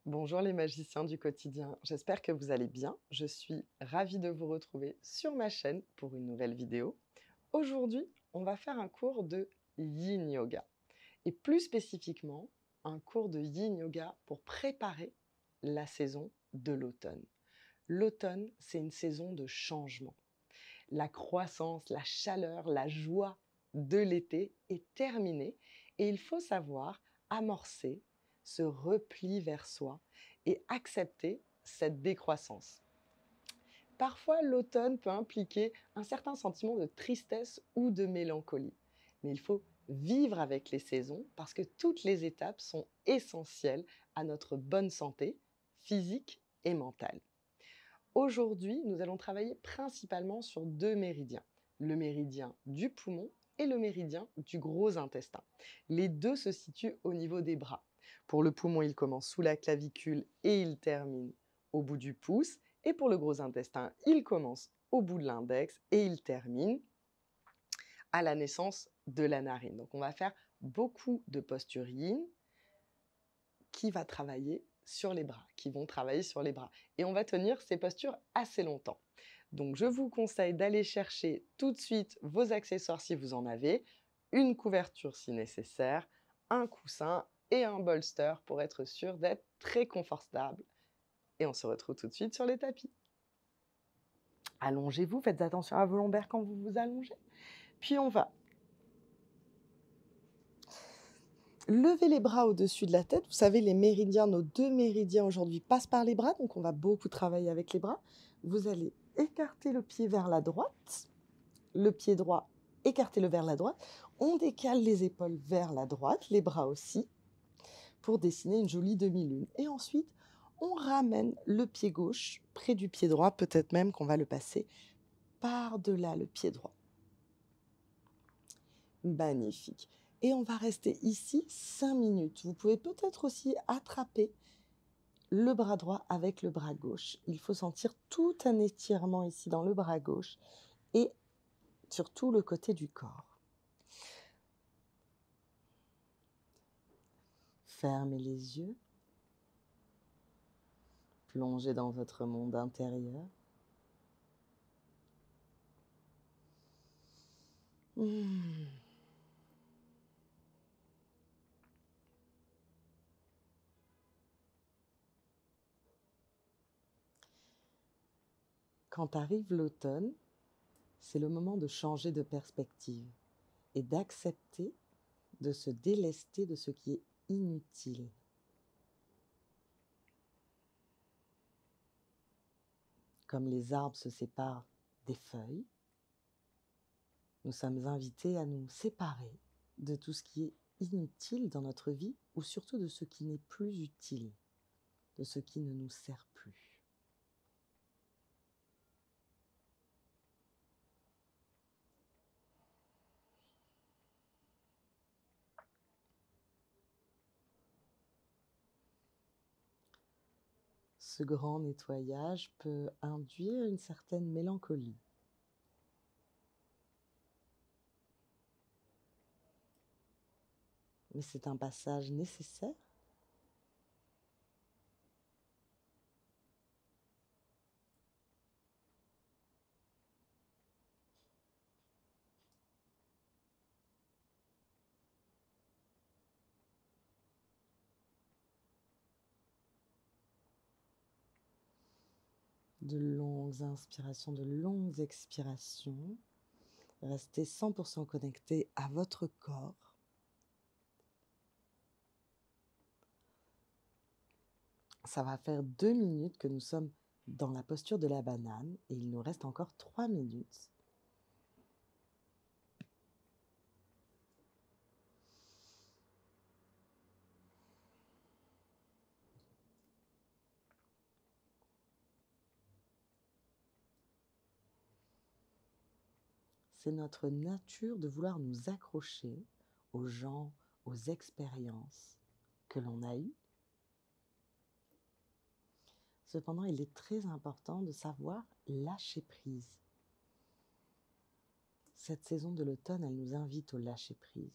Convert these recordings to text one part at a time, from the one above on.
Bonjour les magiciens du quotidien, j'espère que vous allez bien. Je suis ravie de vous retrouver sur ma chaîne pour une nouvelle vidéo. Aujourd'hui, on va faire un cours de Yin Yoga et plus spécifiquement un cours de Yin Yoga pour préparer la saison de l'automne. L'automne, c'est une saison de changement. La croissance, la chaleur, la joie de l'été est terminée et il faut savoir amorcer ce repli vers soi et accepter cette décroissance. Parfois, l'automne peut impliquer un certain sentiment de tristesse ou de mélancolie, mais il faut vivre avec les saisons parce que toutes les étapes sont essentielles à notre bonne santé physique et mentale. Aujourd'hui, nous allons travailler principalement sur deux méridiens, le méridien du poumon et le méridien du gros intestin. Les deux se situent au niveau des bras. Pour le poumon, il commence sous la clavicule et il termine au bout du pouce. Et pour le gros intestin, il commence au bout de l'index et il termine à la naissance de la narine. Donc on va faire beaucoup de posture yin qui va travailler sur les bras, qui vont travailler sur les bras. Et on va tenir ces postures assez longtemps. Donc je vous conseille d'aller chercher tout de suite vos accessoires si vous en avez, une couverture si nécessaire, un coussin et un bolster pour être sûr d'être très confortable. Et on se retrouve tout de suite sur les tapis. Allongez-vous, faites attention à vos lombaires quand vous vous allongez. Puis on va lever les bras au-dessus de la tête. Vous savez, les méridiens, nos deux méridiens aujourd'hui passent par les bras, donc on va beaucoup travailler avec les bras. Vous allez écarter le pied vers la droite, le pied droit, écartez-le vers la droite. On décale les épaules vers la droite, les bras aussi, pour dessiner une jolie demi-lune. Et ensuite, on ramène le pied gauche près du pied droit, peut-être même qu'on va le passer par-delà le pied droit. Magnifique. Et on va rester ici 5 minutes. Vous pouvez peut-être aussi attraper le bras droit avec le bras gauche. Il faut sentir tout un étirement ici dans le bras gauche et sur tout le côté du corps. Fermez les yeux. Plongez dans votre monde intérieur. Quand arrive l'automne, c'est le moment de changer de perspective et d'accepter de se délester de ce qui est inutile. Comme les arbres se séparent des feuilles, nous sommes invités à nous séparer de tout ce qui est inutile dans notre vie ou surtout de ce qui n'est plus utile, de ce qui ne nous sert plus. Ce grand nettoyage peut induire une certaine mélancolie. Mais c'est un passage nécessaire. De longues inspirations, de longues expirations. Restez 100% connecté à votre corps. Ça va faire 2 minutes que nous sommes dans la posture de la banane et il nous reste encore 3 minutes. C'est notre nature de vouloir nous accrocher aux gens, aux expériences que l'on a eues. Cependant, il est très important de savoir lâcher prise. Cette saison de l'automne, elle nous invite au lâcher prise.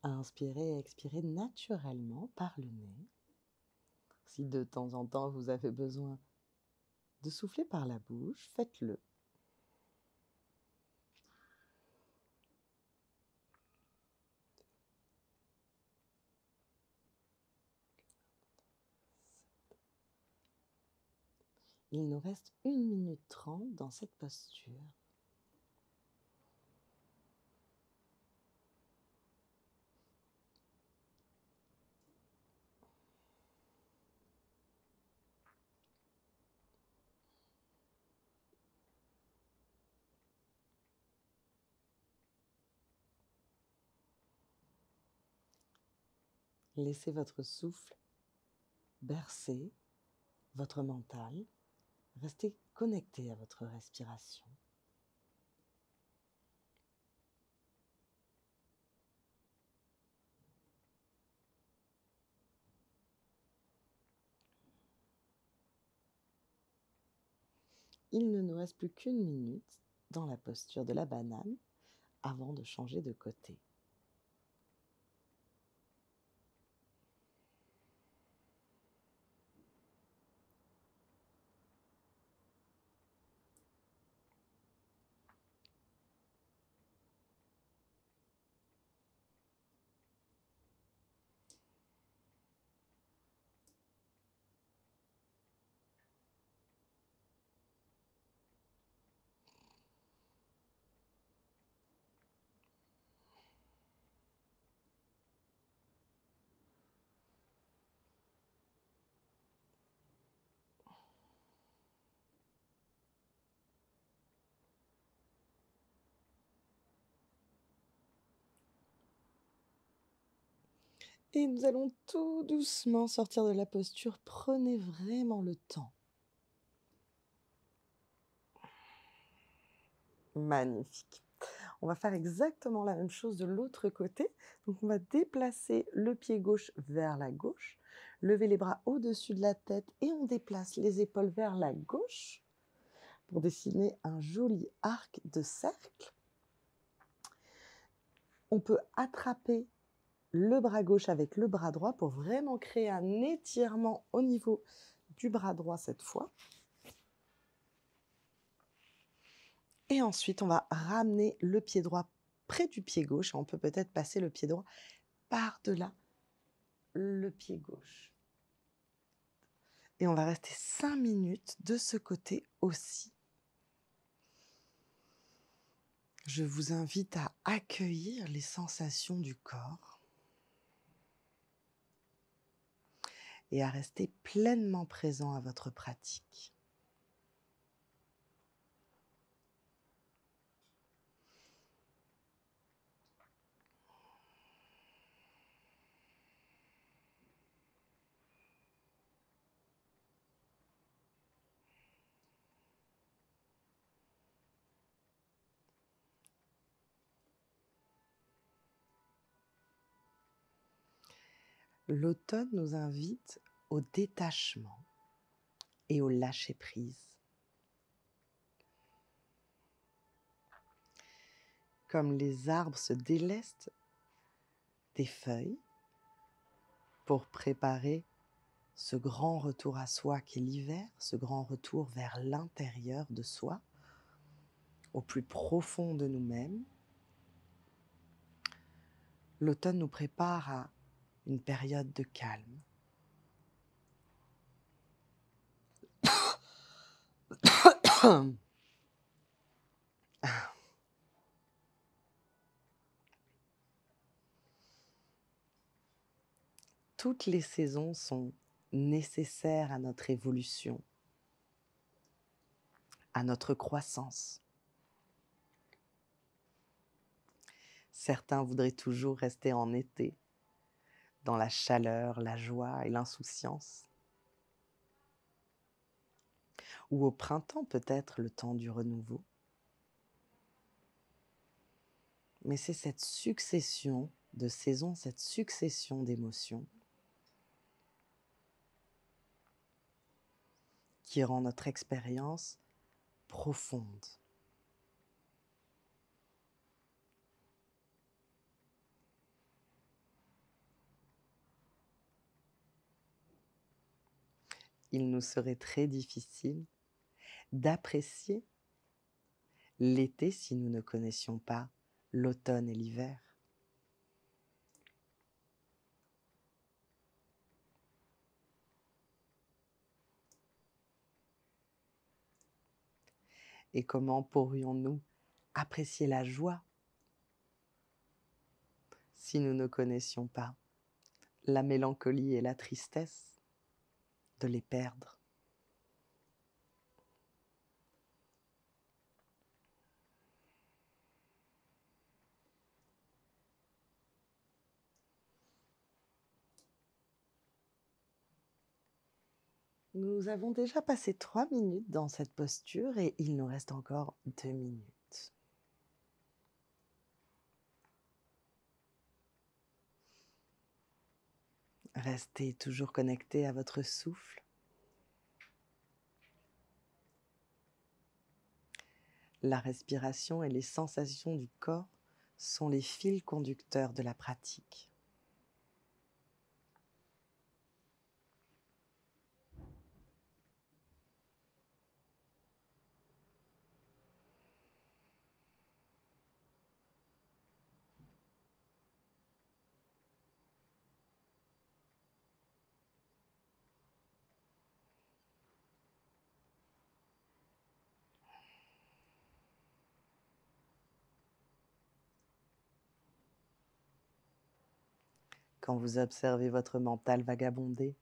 Inspirez et expirez naturellement par le nez. Si de temps en temps vous avez besoin de souffler par la bouche, faites-le. Il nous reste 1 minute 30 dans cette posture. Laissez votre souffle bercer votre mental. Restez connecté à votre respiration. Il ne nous reste plus qu'1 minute dans la posture de la banane avant de changer de côté. Et nous allons tout doucement sortir de la posture. Prenez vraiment le temps. Magnifique. On va faire exactement la même chose de l'autre côté. Donc on va déplacer le pied gauche vers la gauche, lever les bras au-dessus de la tête et on déplace les épaules vers la gauche pour dessiner un joli arc de cercle. On peut attraper le bras gauche avec le bras droit pour vraiment créer un étirement au niveau du bras droit cette fois. Et ensuite, on va ramener le pied droit près du pied gauche. On peut peut-être passer le pied droit par-delà le pied gauche. Et on va rester 5 minutes de ce côté aussi. Je vous invite à accueillir les sensations du corps et à rester pleinement présent à votre pratique. L'automne nous invite au détachement et au lâcher-prise. Comme les arbres se délestent des feuilles pour préparer ce grand retour à soi qu'est l'hiver, ce grand retour vers l'intérieur de soi, au plus profond de nous-mêmes. L'automne nous prépare à une période de calme. Toutes les saisons sont nécessaires à notre évolution, à notre croissance. Certains voudraient toujours rester en été, dans la chaleur, la joie et l'insouciance. Ou au printemps peut-être, le temps du renouveau. Mais c'est cette succession de saisons, cette succession d'émotions qui rend notre expérience profonde. il nous serait très difficile d'apprécier l'été si nous ne connaissions pas l'automne et l'hiver. Et comment pourrions-nous apprécier la joie si nous ne connaissions pas la mélancolie et la tristesse de les perdre? Nous avons déjà passé 3 minutes dans cette posture et il nous reste encore 2 minutes. Restez toujours connecté à votre souffle. La respiration et les sensations du corps sont les fils conducteurs de la pratique. Quand vous observez votre mental vagabonder,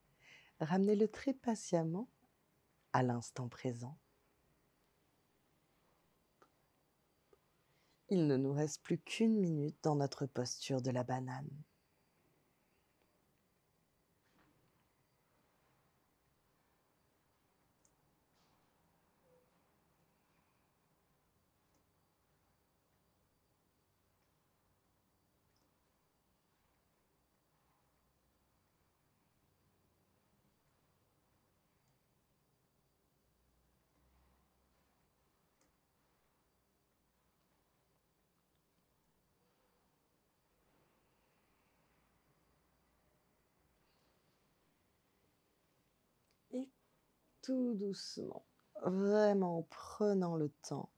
ramenez-le très patiemment à l'instant présent. Il ne nous reste plus qu'1 minute dans notre posture de la banane. Et tout doucement, vraiment en prenant le temps,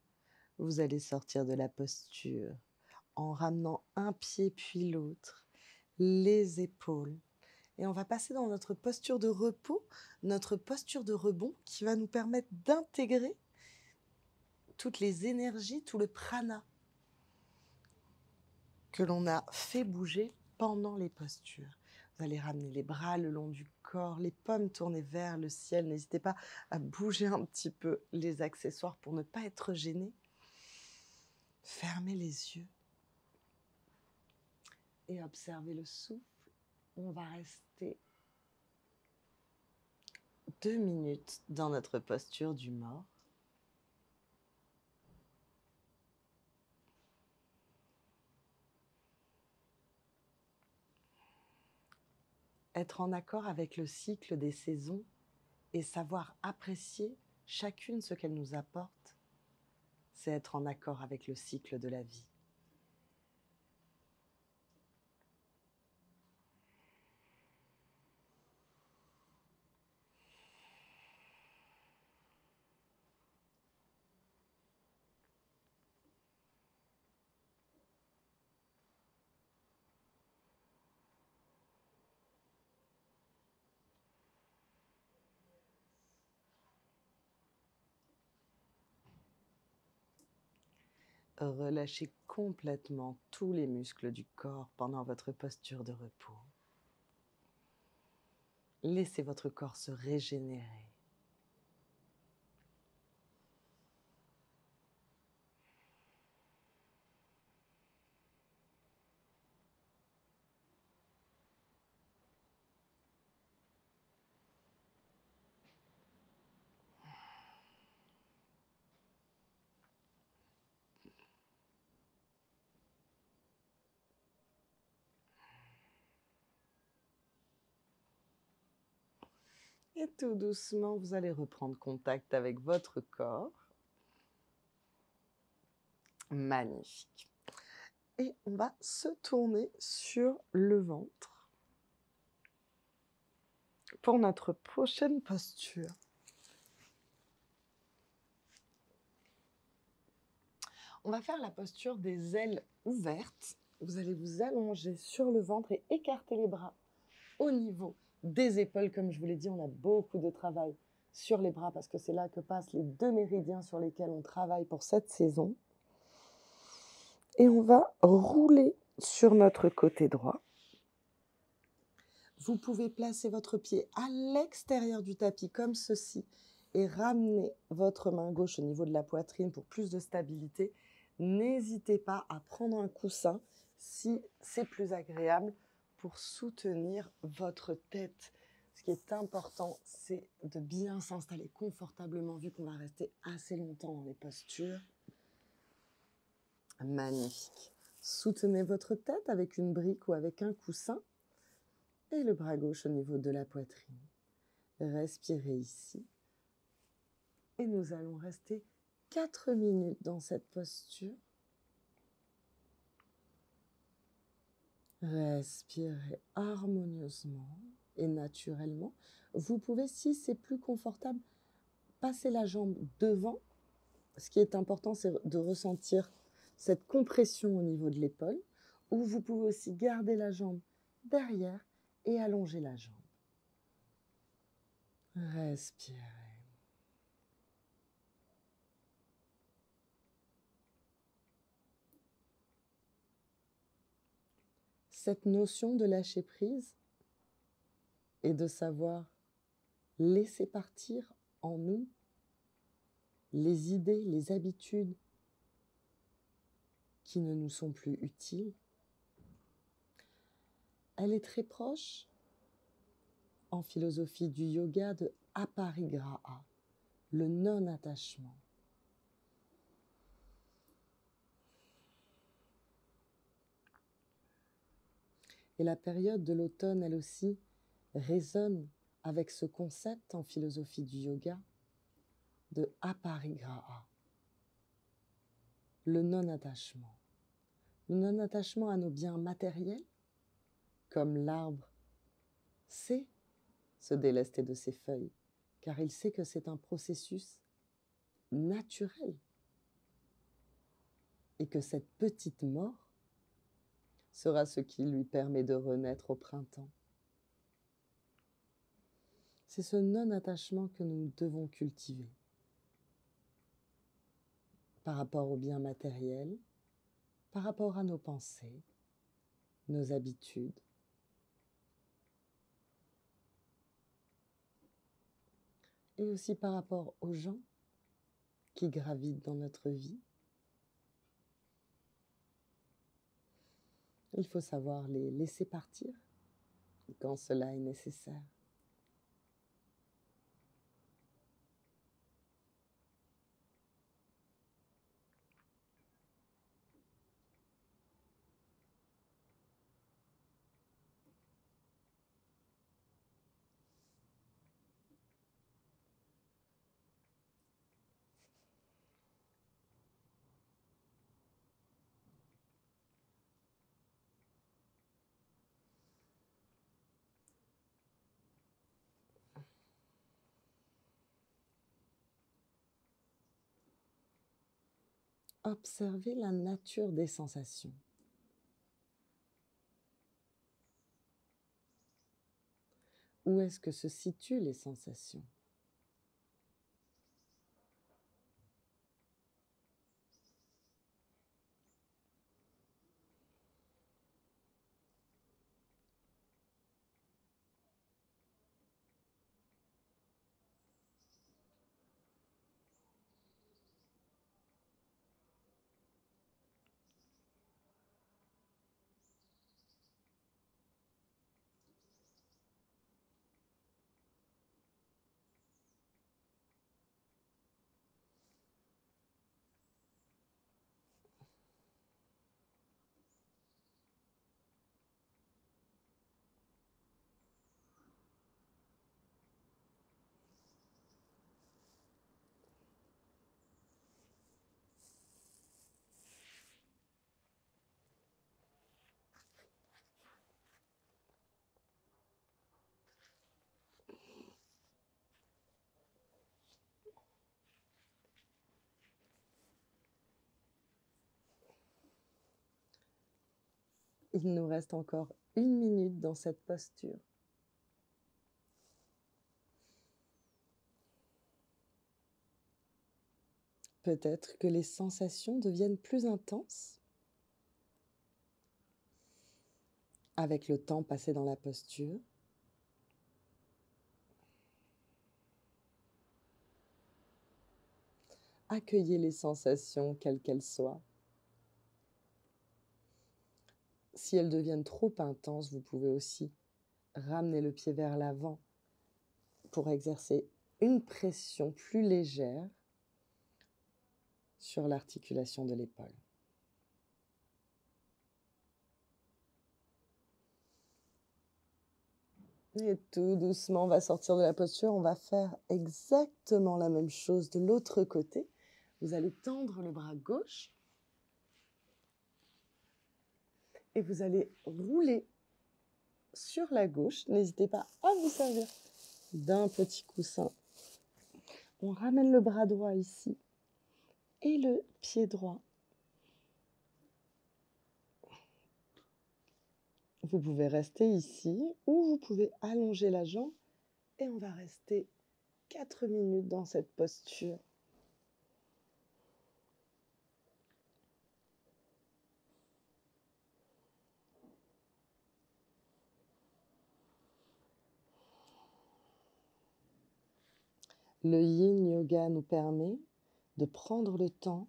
vous allez sortir de la posture en ramenant un pied puis l'autre, les épaules. Et on va passer dans notre posture de repos, notre posture de rebond qui va nous permettre d'intégrer toutes les énergies, tout le prana que l'on a fait bouger pendant les postures. Vous allez ramener les bras le long du corps, les paumes tournées vers le ciel. N'hésitez pas à bouger un petit peu les accessoires pour ne pas être gêné. Fermez les yeux et observez le souffle. On va rester 2 minutes dans notre posture du mort. Être en accord avec le cycle des saisons et savoir apprécier chacune ce qu'elle nous apporte, c'est être en accord avec le cycle de la vie. Relâchez complètement tous les muscles du corps pendant votre posture de repos. Laissez votre corps se régénérer. Et tout doucement, vous allez reprendre contact avec votre corps. Magnifique. Et on va se tourner sur le ventre. pour notre prochaine posture, on va faire la posture des ailes ouvertes. Vous allez vous allonger sur le ventre et écarter les bras au niveau des épaules. Comme je vous l'ai dit, on a beaucoup de travail sur les bras parce que c'est là que passent les 2 méridiens sur lesquels on travaille pour cette saison. Et on va rouler sur notre côté droit. Vous pouvez placer votre pied à l'extérieur du tapis comme ceci et ramener votre main gauche au niveau de la poitrine pour plus de stabilité. N'hésitez pas à prendre un coussin si c'est plus agréable pour soutenir votre tête. Ce qui est important, c'est de bien s'installer confortablement vu qu'on va rester assez longtemps dans les postures. Magnifique. Soutenez votre tête avec une brique ou avec un coussin et le bras gauche au niveau de la poitrine. Respirez ici. Et nous allons rester 4 minutes dans cette posture. Respirez harmonieusement et naturellement. Vous pouvez, si c'est plus confortable, passer la jambe devant. Ce qui est important, c'est de ressentir cette compression au niveau de l'épaule. Ou vous pouvez aussi garder la jambe derrière et allonger la jambe. Respirez. Cette notion de lâcher prise et de savoir laisser partir en nous les idées, les habitudes qui ne nous sont plus utiles, elle est très proche en philosophie du yoga de Aparigraha, le non-attachement. Et la période de l'automne, elle aussi, résonne avec ce concept en philosophie du yoga de Aparigraha, le non-attachement. Le non-attachement à nos biens matériels, comme l'arbre sait se délester de ses feuilles, car il sait que c'est un processus naturel et que cette petite mort sera ce qui lui permet de renaître au printemps. C'est ce non-attachement que nous devons cultiver par rapport aux biens matériels, par rapport à nos pensées, nos habitudes. Et aussi par rapport aux gens qui gravitent dans notre vie. Il faut savoir les laisser partir quand cela est nécessaire. Observez la nature des sensations. Où est-ce que se situent les sensations ? Il nous reste encore 1 minute dans cette posture. Peut-être que les sensations deviennent plus intenses avec le temps passé dans la posture. Accueillez les sensations, quelles qu'elles soient. Si elles deviennent trop intenses, vous pouvez aussi ramener le pied vers l'avant pour exercer une pression plus légère sur l'articulation de l'épaule. Et tout doucement, on va sortir de la posture. On va faire exactement la même chose de l'autre côté. Vous allez tendre le bras gauche et vous allez rouler sur la gauche. N'hésitez pas à vous servir d'un petit coussin. On ramène le bras droit ici et le pied droit. Vous pouvez rester ici ou vous pouvez allonger la jambe et on va rester 4 minutes dans cette posture. Le Yin Yoga nous permet de prendre le temps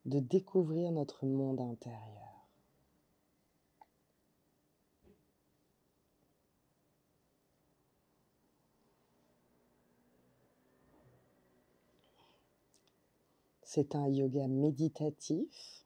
de découvrir notre monde intérieur. C'est un yoga méditatif.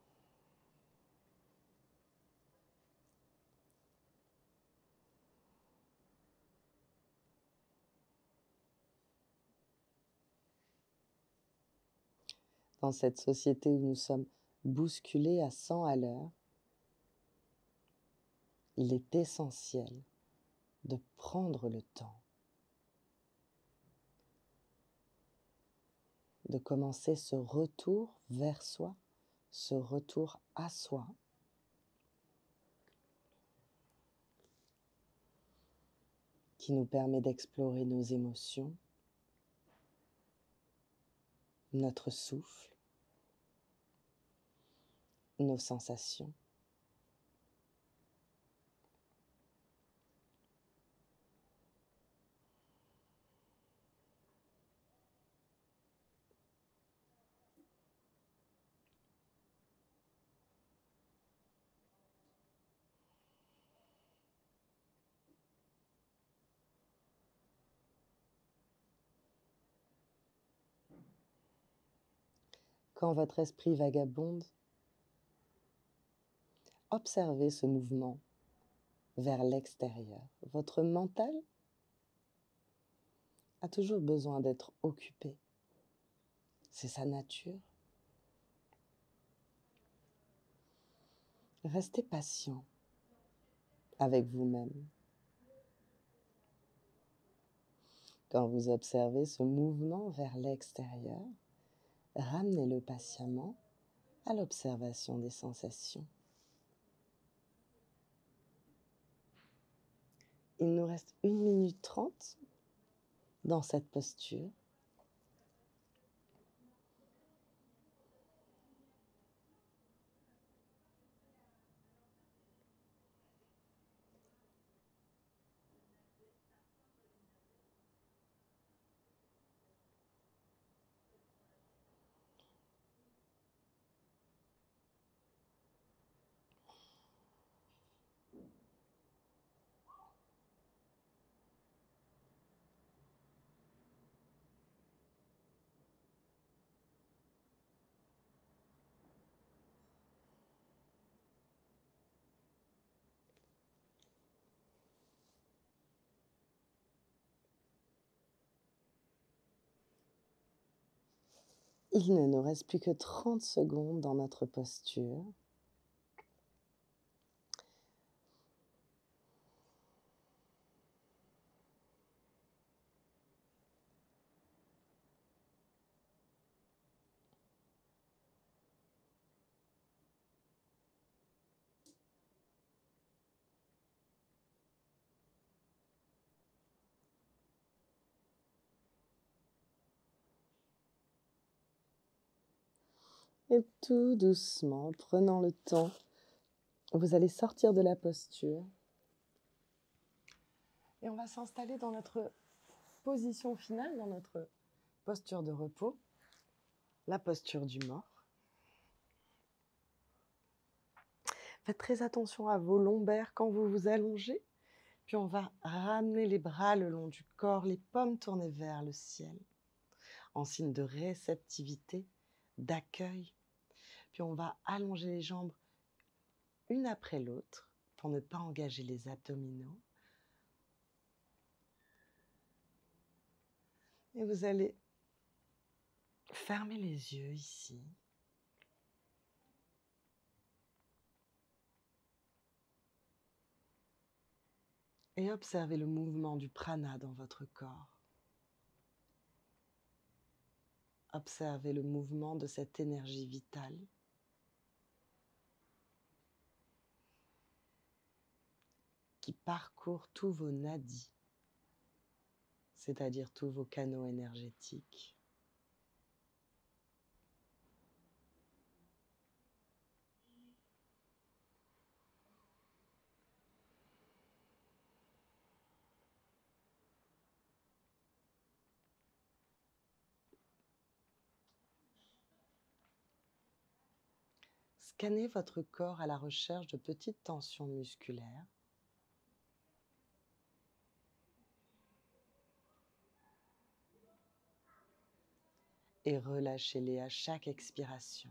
Dans cette société où nous sommes bousculés à 100 à l'heure, il est essentiel de prendre le temps de commencer ce retour vers soi, ce retour à soi, qui nous permet d'explorer nos émotions, notre souffle, nos sensations. Quand votre esprit vagabonde, observez ce mouvement vers l'extérieur. Votre mental a toujours besoin d'être occupé. C'est sa nature. Restez patient avec vous-même. Quand vous observez ce mouvement vers l'extérieur, ramenez-le patiemment à l'observation des sensations. Il nous reste 1 minute 30 dans cette posture. Il ne nous reste plus que 30 secondes dans notre posture. Et tout doucement, prenant le temps, vous allez sortir de la posture. Et on va s'installer dans notre position finale, dans notre posture de repos, la posture du mort. Faites très attention à vos lombaires quand vous vous allongez. Puis on va ramener les bras le long du corps, les paumes tournées vers le ciel, en signe de réceptivité, d'accueil. Puis on va allonger les jambes une après l'autre pour ne pas engager les abdominaux. Et vous allez fermer les yeux ici. Et observez le mouvement du prana dans votre corps. Observez le mouvement de cette énergie vitale qui parcourt tous vos nadis, c'est-à-dire tous vos canaux énergétiques. Scannez votre corps à la recherche de petites tensions musculaires. Et relâchez-les à chaque expiration.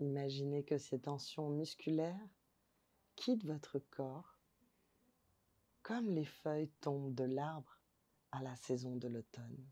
Imaginez que ces tensions musculaires quittent votre corps comme les feuilles tombent de l'arbre à la saison de l'automne.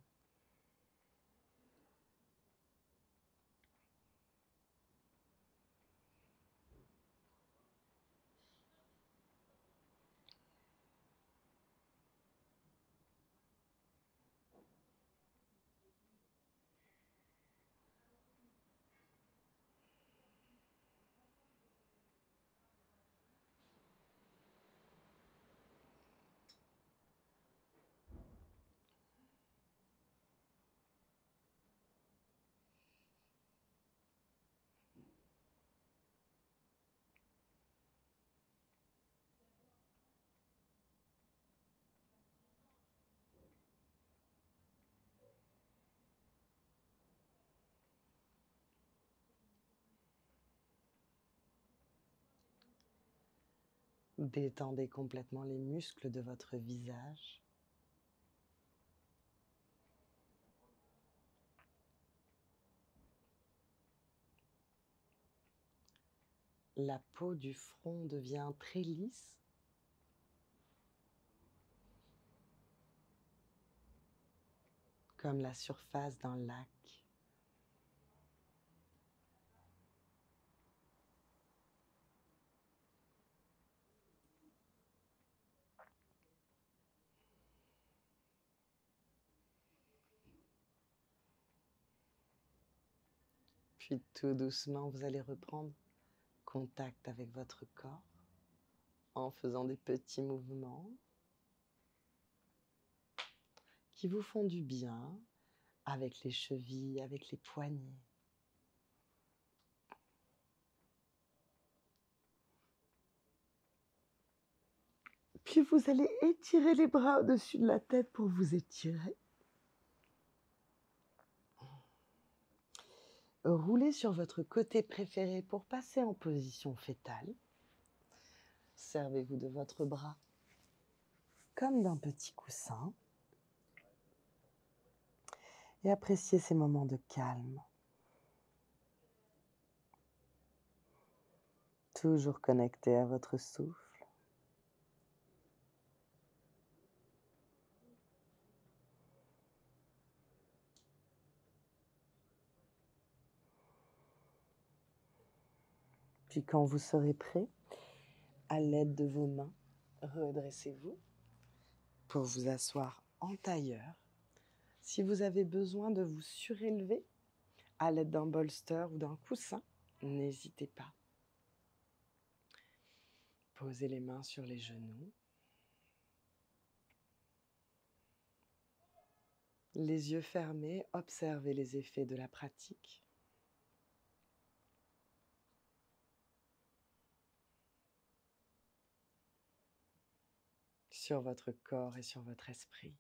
Détendez complètement les muscles de votre visage. La peau du front devient très lisse. Comme la surface d'un lac. Puis tout doucement, vous allez reprendre contact avec votre corps en faisant des petits mouvements qui vous font du bien avec les chevilles, avec les poignets. Puis vous allez étirer les bras au-dessus de la tête pour vous étirer. Roulez sur votre côté préféré pour passer en position fétale. Servez-vous de votre bras comme d'un petit coussin. Et appréciez ces moments de calme. Toujours connecté à votre souffle. Puis quand vous serez prêt, à l'aide de vos mains, redressez-vous pour vous asseoir en tailleur. Si vous avez besoin de vous surélever à l'aide d'un bolster ou d'un coussin, n'hésitez pas. Posez les mains sur les genoux. Les yeux fermés, observez les effets de la pratique. Sur votre corps et sur votre esprit.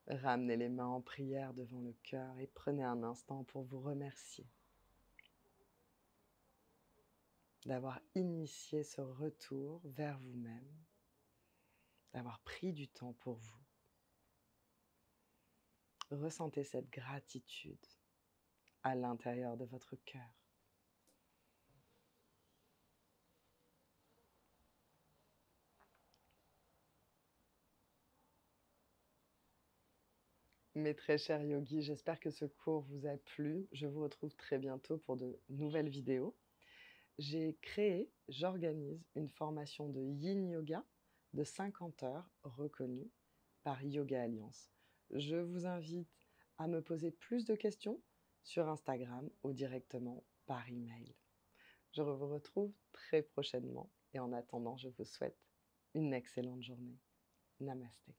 Ramenez les mains en prière devant le cœur et prenez un instant pour vous remercier d'avoir initié ce retour vers vous-même, d'avoir pris du temps pour vous. Ressentez cette gratitude à l'intérieur de votre cœur. Mes très chers yogis, j'espère que ce cours vous a plu. Je vous retrouve très bientôt pour de nouvelles vidéos. J'organise une formation de Yin Yoga de 50 heures reconnue par Yoga Alliance. Je vous invite à me poser plus de questions sur Instagram ou directement par email. Je vous retrouve très prochainement et en attendant, je vous souhaite une excellente journée. Namasté.